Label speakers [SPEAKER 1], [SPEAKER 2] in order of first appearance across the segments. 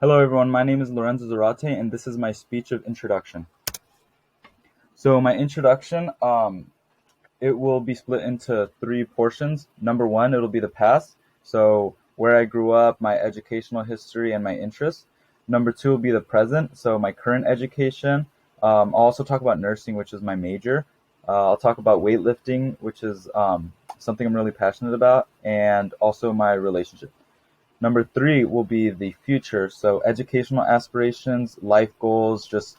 [SPEAKER 1] Hello everyone, my name is Lorenzo Zarate and this is my speech of introduction. So my introduction, it will be split into three portions. Number one, it'll be the past, so where I grew up, my educational history and my interests. Number two will be the present, so my current education. I'll also talk about nursing, which is my major. I'll talk about weightlifting, which is something I'm really passionate about, and also my relationship. Number three will be the future. So educational aspirations, life goals, just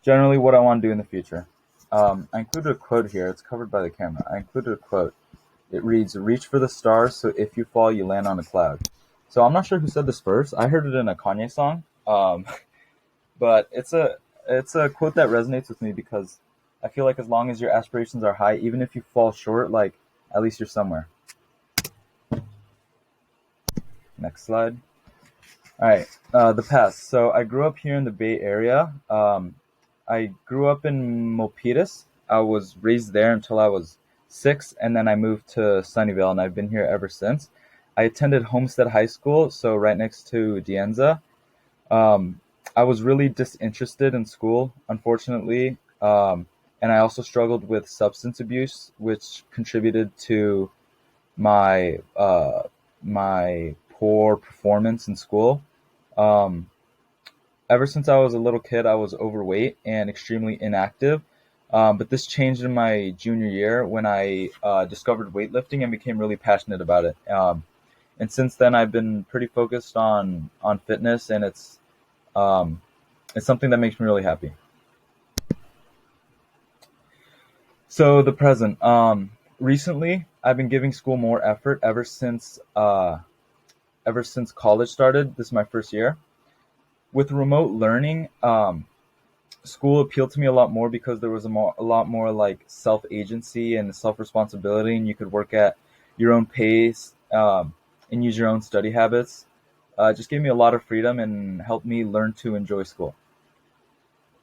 [SPEAKER 1] generally what I want to do in the future. I included a quote here. It's covered by the camera. I included a quote. It reads, "Reach for the stars, so if you fall, you land on a cloud." So I'm not sure who said this first. I heard it in a Kanye song, but it's a quote that resonates with me because I feel like as long as your aspirations are high, even if you fall short, like at least you're somewhere. Next slide. All right, the past. So I grew up here in the Bay Area. I grew up in Milpitas. I was raised there until I was 6, and then I moved to Sunnyvale, and I've been here ever since. I attended Homestead High School, so right next to Anza. Um, I was really disinterested in school, unfortunately, and I also struggled with substance abuse, which contributed to my poor performance in school. Um, Ever since I was a little kid, I was overweight and extremely inactive. But this changed in my junior year when I discovered weightlifting and became really passionate about it. And since then, I've been pretty focused on fitness, and it's something that makes me really happy. So the present. Recently, I've been giving school more effort ever since college started. This is my first year with remote learning. School appealed to me a lot more because there was a lot more like self agency and self responsibility, and you could work at your own pace, and use your own study habits. It just gave me a lot of freedom and helped me learn to enjoy school.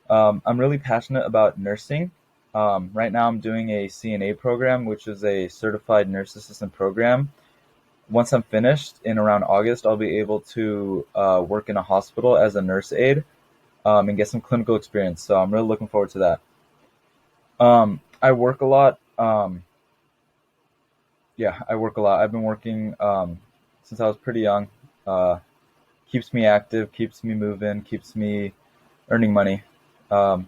[SPEAKER 1] I'm really passionate about nursing. Right now, I'm doing a CNA program, which is a certified nurse assistant program. Once I'm finished in around August, I'll be able to work in a hospital as a nurse aide, and get some clinical experience. So I'm really looking forward to that. I work a lot. Yeah, I work a lot. I've been working since I was pretty young. Uh, Keeps me active, keeps me moving, keeps me earning money. Um,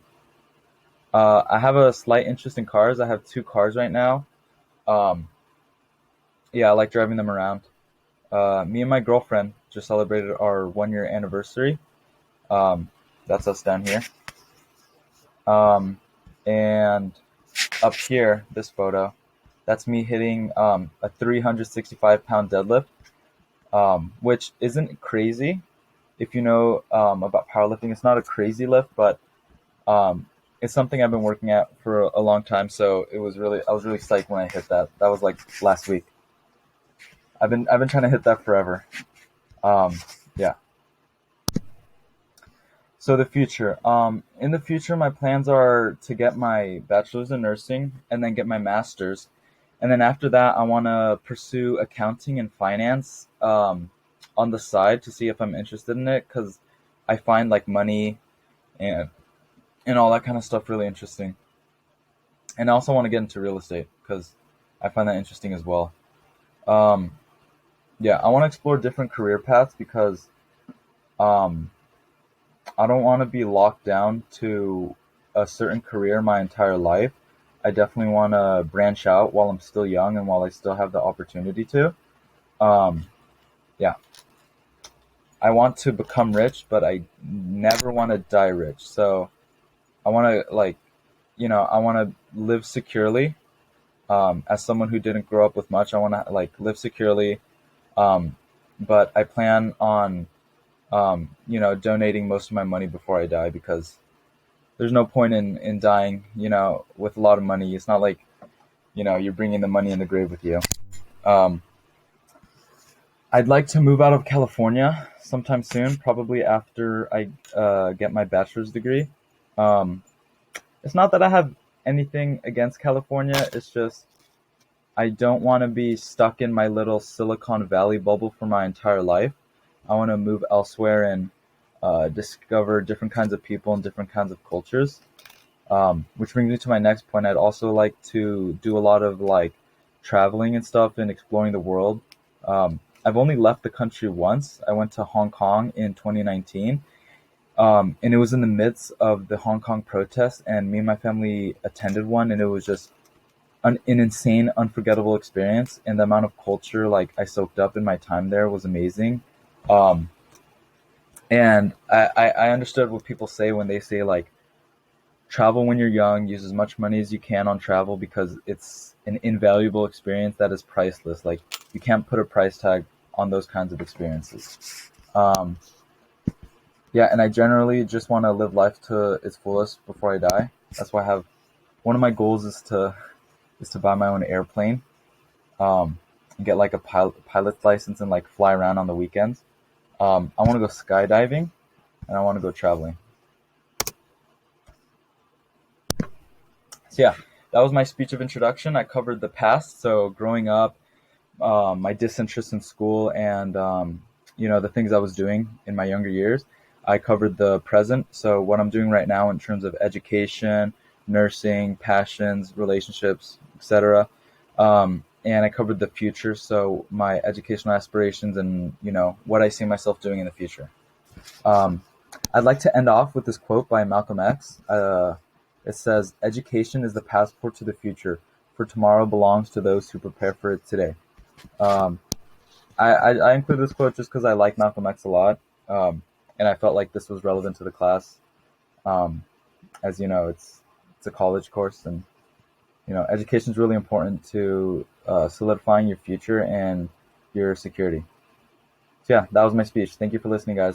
[SPEAKER 1] I have a slight interest in cars. I have two cars right now. Um, yeah, I like driving them around. Me and my girlfriend just celebrated our 1 year anniversary. Um, that's us down here. Um, and up here, this photo, that's me hitting a 365-pound deadlift, which isn't crazy. If you know about powerlifting, it's not a crazy lift, but um, it's something I've been working at for a long time. So I was really psyched when I hit that. That was like last week. I've been trying to hit that forever. Um, yeah. So the future. In the future, my plans are to get my bachelor's in nursing and then get my master's, and then after that, I want to pursue accounting and finance on the side to see if I'm interested in it because I find like money and all that kind of stuff really interesting. And I also want to get into real estate because I find that interesting as well. Um, yeah, I want to explore different career paths because um, I don't want to be locked down to a certain career my entire life. I definitely want to branch out while I'm still young and while I still have the opportunity to. Um, yeah, I want to become rich, but I never want to die rich. So I want to I want to live securely. As someone who didn't grow up with much, I want to like live securely. Um, but I plan on donating most of my money before I die because there's no point in dying, with a lot of money. It's not like, you're bringing the money in the grave with you. Um, I'd like to move out of California sometime soon, probably after I get my bachelor's degree. Um, it's not that I have anything against California. It's just I don't want to be stuck in my little Silicon Valley bubble for my entire life. I want to move elsewhere and discover different kinds of people and different kinds of cultures. Which brings me to my next point. I'd also like to do a lot of like traveling and stuff and exploring the world. I've only left the country once. I went to Hong Kong in 2019, and it was in the midst of the Hong Kong protests, and me and my family attended one, and it was just an insane, unforgettable experience. And the amount of culture like I soaked up in my time there was amazing. Um, and I understood what people say when they say like travel when you're young, use as much money as you can on travel because it's an invaluable experience that is priceless. Like you can't put a price tag on those kinds of experiences. Um, yeah, and I generally just want to live life to its fullest before I die. That's why I have one of my goals is to buy my own airplane, and get like a pilot's license and like fly around on the weekends. I want to go skydiving and I want to go traveling. So yeah, that was my speech of introduction. I covered the past, so growing up, my disinterest in school, and the things I was doing in my younger years. I covered the present, so what I'm doing right now in terms of education, nursing, passions, relationships, etc. And I covered the future, so my educational aspirations and what I see myself doing in the future. Um, I'd like to end off with this quote by Malcolm X. It says, "Education is the passport to the future, for tomorrow belongs to those who prepare for it today." Um, I include this quote just because I like Malcolm X a lot, and I felt like this was relevant to the class. Um, as you know, it's a college course, and education is really important to solidifying your future and your security. So yeah, that was my speech. Thank you for listening, guys.